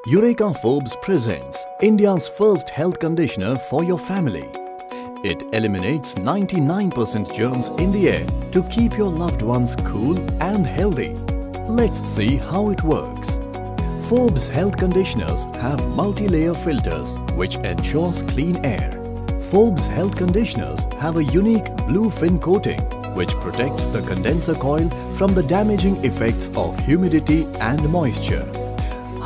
Eureka Forbes presents India's first health conditioner for your family. It eliminates 99% germs in the air to keep your loved ones cool and healthy. Let's see how it works. Forbes health conditioners have multi-layer filters which ensures clean air. Forbes health conditioners have a unique blue fin coating which protects the condenser coil from the damaging effects of humidity and moisture.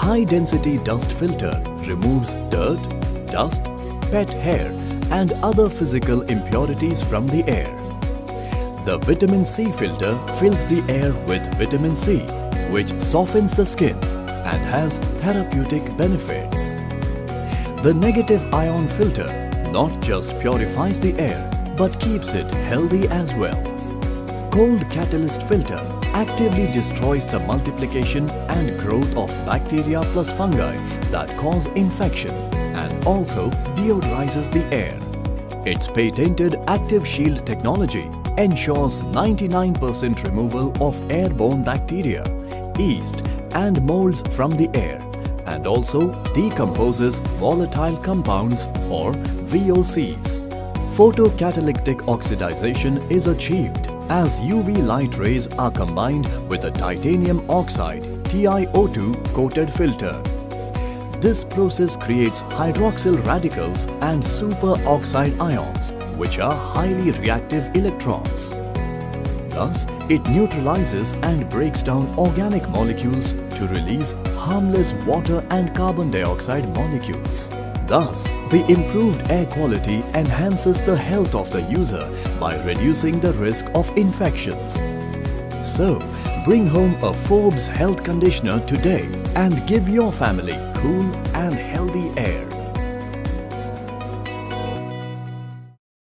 High-density dust filter removes dirt, dust, pet hair and other physical impurities from the air. The vitamin C filter fills the air with vitamin C, which softens the skin and has therapeutic benefits. The negative ion filter not just purifies the air but keeps it healthy as well. Cold catalyst filter actively destroys the multiplication and growth of bacteria plus fungi that cause infection and also deodorizes the air. Its patented Active Shield technology ensures 99% removal of airborne bacteria, yeast and molds from the air and also decomposes volatile compounds or VOCs. Photocatalytic oxidization is achieved as UV light rays are combined with a titanium oxide TiO2 coated filter. This process creates hydroxyl radicals and superoxide ions, which are highly reactive electrons. Thus, it neutralizes and breaks down organic molecules to release harmless water and carbon dioxide molecules. Thus, the improved air quality enhances the health of the user by reducing the risk of infections. So, bring home a Forbes health conditioner today and give your family cool and healthy air.